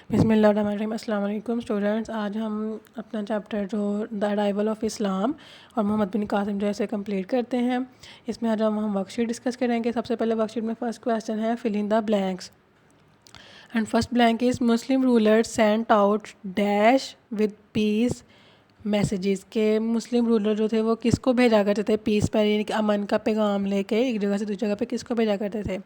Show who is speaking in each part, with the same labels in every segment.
Speaker 1: بسم اللہ الرحمن الرحیم. السلام علیکم اسٹوڈنٹس. آج ہم اپنا چیپٹر جو دا ارائیول آف اسلام اور محمد بن قاسم جو ہے اسے کمپلیٹ کرتے ہیں. اس میں آج ہم ورک شیٹ ڈسکس کریں گے. سب سے پہلے ورک شیٹ میں فرسٹ کویسچن ہے fill in the blanks. And first blank is Muslim ruler sent out dash with peace messages. کہ مسلم رولر جو تھے وہ کس کو بھیجا کرتے تھے پیس پر، یعنی کہ امن کا پیغام لے کے ایک جگہ سے دوسری جگہ پہ کس کو بھیجا کرتے تھے.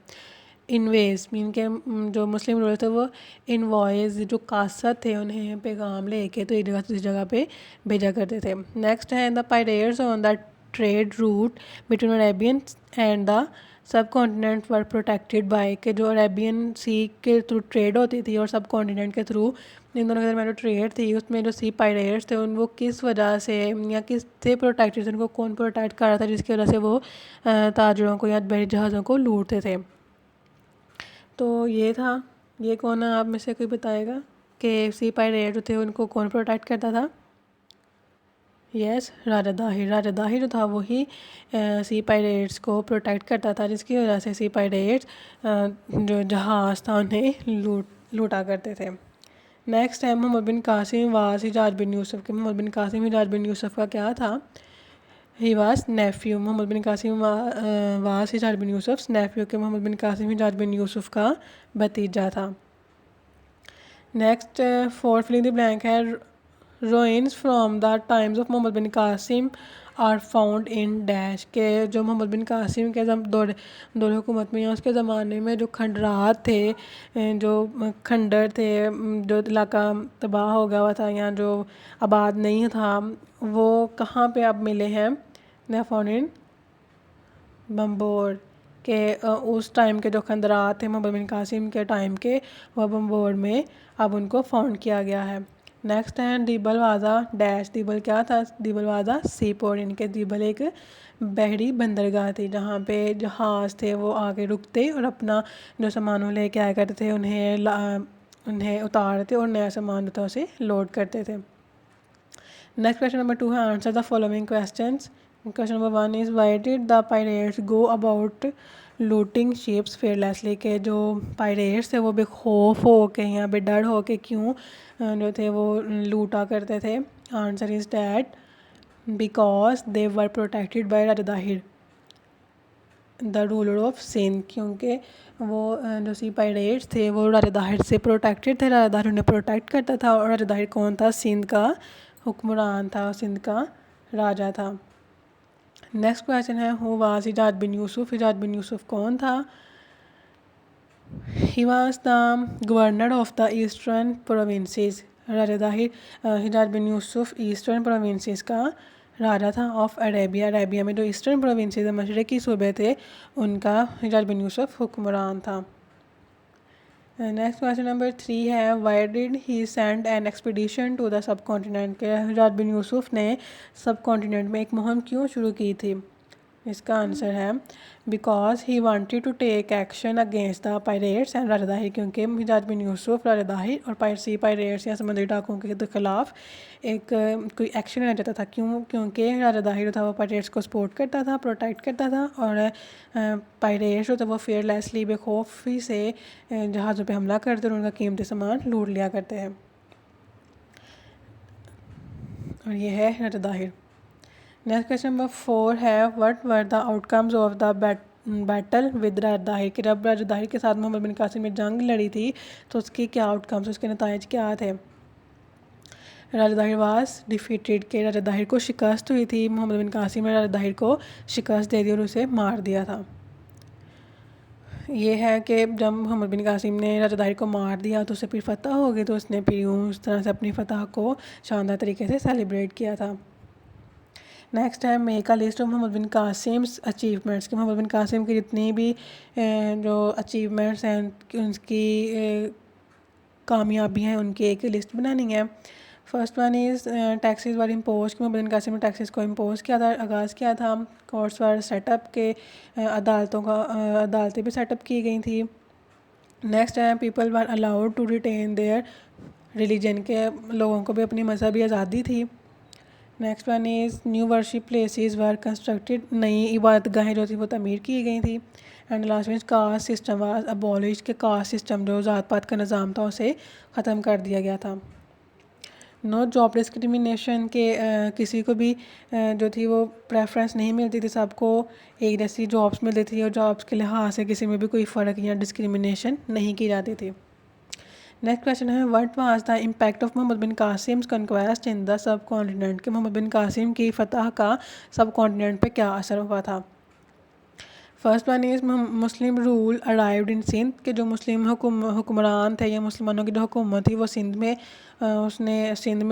Speaker 1: انویز مین کہ جو مسلم رولر تھے وہ انوائز جو قاصد تھے انہیں پیغام لے کے تو ایک جگہ سے دوسری جگہ پہ بھیجا کرتے تھے. نیکسٹ ہے the pirates on the trade route between Arabian and the subcontinent were protected by. کہ جو عربین سی کے تھرو ٹریڈ ہوتی تھی اور سب کانٹیننٹ کے تھرو ان دونوں کے درمیان جو ٹریڈ تھی اس میں جو سی پائریٹس تھے ان وہ کس وجہ سے یا کس سے پروٹیکٹیڈ تھے، ان کو کون پروٹیکٹ کر رہا تھا جس کی وجہ سے وہ تاجروں کو یا بحری جہازوں کو لوٹتے تھے. تو یہ تھا. یہ کون ہے آپ میں سے کوئی بتائے گا کہ سی پائریٹ جو تھے ان کو کون پروٹیکٹ کرتا تھا؟ یس، راجہ داہر. راجہ داہر جو تھا وہی سی پائریٹس کو پروٹیکٹ کرتا تھا جس کی وجہ سے سی پائریٹس جو جہاز تھا انہیں لوٹا کرتے تھے. نیکسٹ ہے Muhammad bin Qasim was Hajjaj bin یوسف. کہ محمد بن قاسم حجاج بن یوسف کا کیا تھا؟ He was nephew. Muhammad bin Qasim was Hajjaj bin Yusuf nephew. کہ محمد بن قاسم حجاج بن یوسف کا بھتیجا تھا. Next for filling the blank ہے ruins from the times of Muhammad bin Qasim are found in dash. کہ جو محمد بن قاسم کے دور حکومت میں یا اس کے زمانے میں جو کھنڈرات تھے، جو کھنڈر تھے، جو علاقہ تباہ ہو گیا ہوا تھا یا جو آباد نہیں تھا، وہ کہاں پہ اب ملے ہیں؟ They found in Bambhore. کہ اس ٹائم کے جو کھنڈرات تھے محمد بن قاسم کے ٹائم کے وہ بمبور میں اب ان کو فاؤنڈ کیا گیا ہے. نیکسٹ ہے دیبل وازا ڈیش. دیبل کیا تھا؟ Debal وازا sea port. یعنی کہ دیبل ایک بحری بندرگاہ تھی جہاں پہ جہاز تھے وہ آگے رکتے اور اپنا جو سامان لے کے آیا کرتے تھے انہیں اتارتے اور نیا سامان جو تھا اسے لوڈ کرتے تھے. نیکسٹ کویشچن نمبر 2 ہے answer the following questions. Question number 1 is why did the pirates go about looting ships fearlessly. کہ جو پائریٹس تھے وہ بے خوف ہو کے یا بے ڈر ہو کے کیوں جو تھے وہ لوٹا کرتے تھے؟ Answer is that because they were protected by Raja Dahir the ruler of Sindh. کیونکہ وہ جو سی پائریٹس تھے وہ راجہ داہر سے پروٹیکٹیڈ تھے، راجہ داہر انہیں پروٹیکٹ کرتا تھا. اور راجہ داہر کون تھا؟ سندھ کا حکمران تھا، سندھ کا راجہ تھا. نیکسٹ کویشچن ہے ہو واز حجاج بن یوسف. حجاج بن یوسف کون تھا؟ He was the governor of the eastern provinces. Raja Dahir Hajjaj bin Yusuf eastern provinces کا راجہ تھا آف عربیہ. عربیہ میں جو ایسٹرن پروونسز مشرقی صوبے تھے ان کا حجاج بن یوسف حکمران تھا. نیکسٹ کویشچن نمبر 3 ہے why did he send an expedition to the subcontinent. کہ حجاج بن یوسف نے سب کانٹیننٹ میں ایک مہم کیوں شروع کی تھی؟ اس کا آنسر ہے because he wanted to take action against the pirates and Raja Dahir. کیونکہ حجاج بن یوسف راجہ داہر اور سی پائریٹس یا سمندری ڈاکوؤں کے خلاف ایک کوئی ایکشن لینا چاہتا تھا. کیونکہ راجہ داہر جو تھا وہ پائریٹس کو سپورٹ کرتا تھا، پروٹیکٹ کرتا تھا، اور پائریٹس جو تھا وہ فیئرلیسلی بے خوفی سے جہازوں پہ حملہ کرتے اور ان کا قیمتی سامان لوٹ لیا کرتے ہیں. اور یہ ہے Raja Dahir. Next question number 4 ہے what were the outcomes of the battle with Raja Dahir. کہ جب راجہ داہر کے ساتھ محمد بن قاسم نے جنگ لڑی تھی تو اس کی کیا آؤٹ کمز، اس کے نتائج کیا تھے؟ راجہ داہر واز ڈیفیٹیڈ. کہ راجہ داہر کو شکست ہوئی تھی. محمد بن قاسم نے راجہ داہر کو شکست دے دی اور اسے مار دیا تھا. یہ ہے کہ جب محمد بن قاسم نے راجہ داہر کو مار دیا تو اسے پھر فتح ہو گئی، تو اس نے پھر اس طرح سے اپنی فتح کو شاندار طریقے سے سیلیبریٹ کیا تھا. نیکسٹ ہے make a list of Muhammad bin Qasim's achievements. کہ محمد بن قاسم کی جتنی بھی جو اچیومنٹس ہیں ان کی کامیابی ہیں ان کی ایک لسٹ بنانی ہے. First one is taxes were impose. کہ محمد بن قاسم نے ٹیکسیز کو امپوز کیا تھا، آغاز کیا تھا. کورٹس ور سیٹ اپ. کے عدالتیں بھی سیٹ اپ کی گئی تھیں. نیکسٹ ہے people were allowed to retain their religion. کے لوگوں کو بھی اپنی مذہبی آزادی تھی. Next one is new worship places were constructed. نئی عبادت گاہیں جو تھیں وہ تعمیر کی گئی تھیں. اینڈ لاسٹ میں کاسٹ سسٹم واز ابولش کہ کاسٹ سسٹم جو ذات پات کا نظام تھا اسے ختم کر دیا گیا تھا. نو جاب ڈسکریمنیشن کہ کسی کو بھی جو تھی وہ پریفرنس نہیں ملتی تھی, سب کو ایک جیسی جابس ملتی تھی اور جابس کے لحاظ سے کسی میں بھی کوئی فرق یا ڈسکریمنیشن نہیں کی جاتی تھی. نیکسٹ کویشچن ہے what was the impact of Muhammad bin Qasim's conquest in the subcontinent کہ محمد بن قاسم کی فتح کا سب کانٹیننٹ پہ کیا اثر ہوا تھا. First one is Muslim rule arrived in Sindh کہ جو مسلم حکمران تھے یا مسلمانوں کی جو حکومت تھی وہ سندھ میں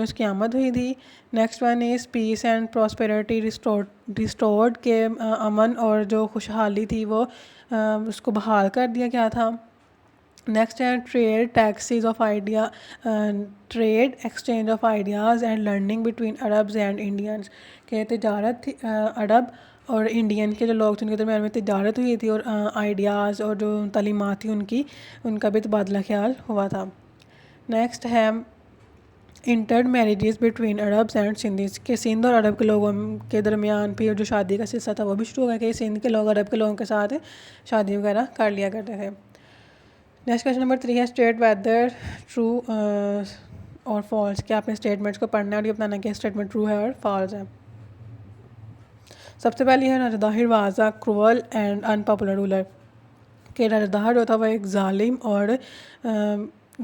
Speaker 1: اس کی آمد ہوئی تھی. Next one is piece and prosperity restored کہ امن اور جو خوشحالی تھی وہ اس کو بحال کر دیا گیا تھا. نیکسٹ ہے trade taxes of idea trade exchange of ideas and learning between Arabs and Indians کہ تجارت تھی عرب اور انڈین کے جو لوگ تھے ان کے درمیان میں تجارت ہوئی تھی اور آئیڈیاز اور جو تعلیمات تھی ان کا بھی تبادلہ خیال ہوا تھا. نیکسٹ ہے intermarriages between Arabs and Sindhis کہ سندھ اور عرب کے لوگوں کے درمیان بھی جو شادی کا سلسلہ تھا وہ بھی شروع ہو گیا کہ سندھ کے لوگ عرب کے لوگوں کے ساتھ شادی وغیرہ کر لیا کرتے تھے. نیکسٹ کویشچن نمبر 3 ہے اسٹیٹ ویدر ٹرو اور فالس کہ آپ نے اسٹیٹمنٹس کو پڑھنا ہے اور یہ بتانا کہ اسٹیٹمنٹ ٹرو ہے اور فالس ہے. سب سے پہلی ہے Raja Dahir was a cruel and unpopular ruler کہ راجہ داہر جو تھا وہ ایک ظالم اور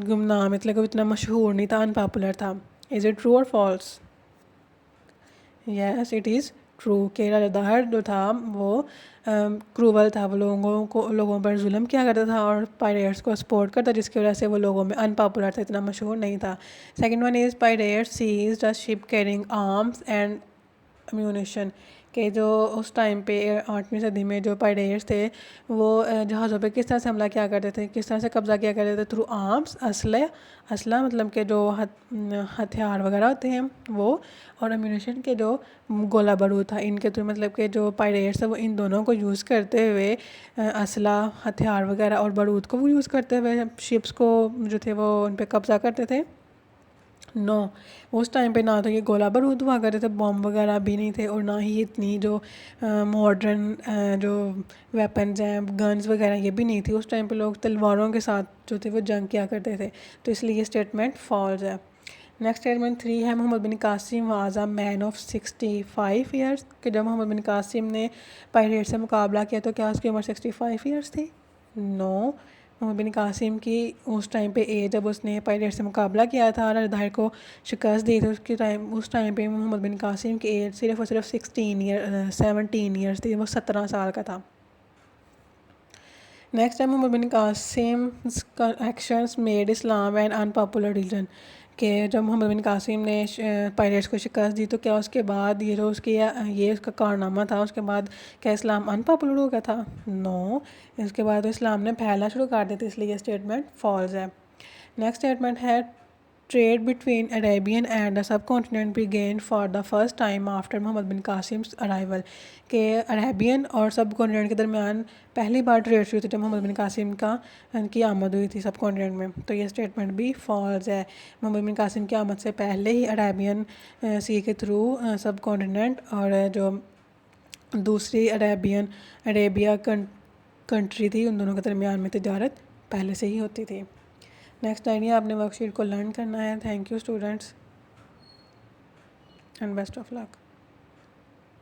Speaker 1: گمنام مطلب کہ اتنا مشہور نہیں تھا, ان پاپولر تھا. از اٹ ٹرو اور false? Yes it is true کہ راجہ داہر جو تھا وہ کروول تھا, وہ لوگوں پر ظلم کیا کرتا تھا اور پائریٹس کو سپورٹ کرتا جس کی وجہ سے وہ لوگوں میں ان پاپولر تھا, اتنا مشہور نہیں تھا. Second one is pirates seized a ship carrying arms and ammunition کہ جو اس ٹائم پہ 8ویں صدی میں جو پائریٹس تھے وہ جہازوں پہ کس طرح سے حملہ کیا کرتے تھے, کس طرح سے قبضہ کیا کرتے تھے تھرو آرمس اسلحہ مطلب کہ جو ہتھیار وغیرہ ہوتے ہیں وہ, اور امیونیشن کے جو گولہ بارود تھا ان کے تھرو مطلب کہ جو پائریٹس ہیں وہ ان دونوں کو یوز کرتے ہوئے اسلحہ ہتھیار وغیرہ اور بارود کو وہ یوز کرتے ہوئے شپس کو جو تھے وہ ان پہ قبضہ کرتے تھے. نو اس ٹائم پہ نہ تو یہ گولہ بارود ہوا کرتے تھے, بام وغیرہ بھی نہیں تھے اور نہ ہی اتنی جو ماڈرن جو ویپنز ہیں گنز وغیرہ یہ بھی نہیں تھی. اس ٹائم پہ لوگ تلواروں کے ساتھ جو تھے وہ جنگ کیا کرتے تھے, تو اس لیے یہ اسٹیٹمنٹ فالس ہے. نیکسٹ اسٹیٹمنٹ 3 ہے Muhammad bin Qasim was a man of 65 years کہ جب محمد بن قاسم نے پائریٹ سے مقابلہ کیا تو کیا اس کی عمر 65 ایئرس تھی؟ نو, محمد بن قاسم کی اس ٹائم پہ ایج جب اس نے پائریٹ سے مقابلہ کیا تھا راجہ داہر کو شکست دی تھی اس ٹائم پہ محمد بن قاسم کی ایج صرف اور صرف 17 ایئرس تھی, وہ 17 سال کا تھا. نیکسٹ ہے Muhammad bin Qasim actions made Islam and unpopular religion کہ جب محمد بن قاسم نے پائریٹس کو شکست دی تو کیا اس کے بعد یہ جو اس کا کارنامہ تھا اس کے بعد کیا اسلام ان پاپولر ہو گیا تھا؟ نو, اس کے بعد تو اسلام نے پھیلنا شروع کر دی تھی, اس لیے یہ اسٹیٹمنٹ فالس ہے. نیکسٹ اسٹیٹمنٹ ہے trade between Arabian and the subcontinent begin for the first time after Muhammad bin Qasim's arrival کہ عربین اور سب کانٹیننٹ کے درمیان پہلی بار ٹریڈ شروع تھی جب محمد بن قاسم کی آمد ہوئی تھی سب کانٹیننٹ میں, تو یہ اسٹیٹمنٹ بھی فالس ہے. محمد بن قاسم کی آمد سے پہلے ہی عربین سی کے تھرو سب کانٹیننٹ اور جو دوسری عربیہ کنٹری تھی ان دونوں کے درمیان میں تجارت پہلے سے ہی ہوتی تھی. نیکسٹ آئیڈیا آپ نے ورک شیٹ کو لرن کرنا ہے. Thank you students and best of look.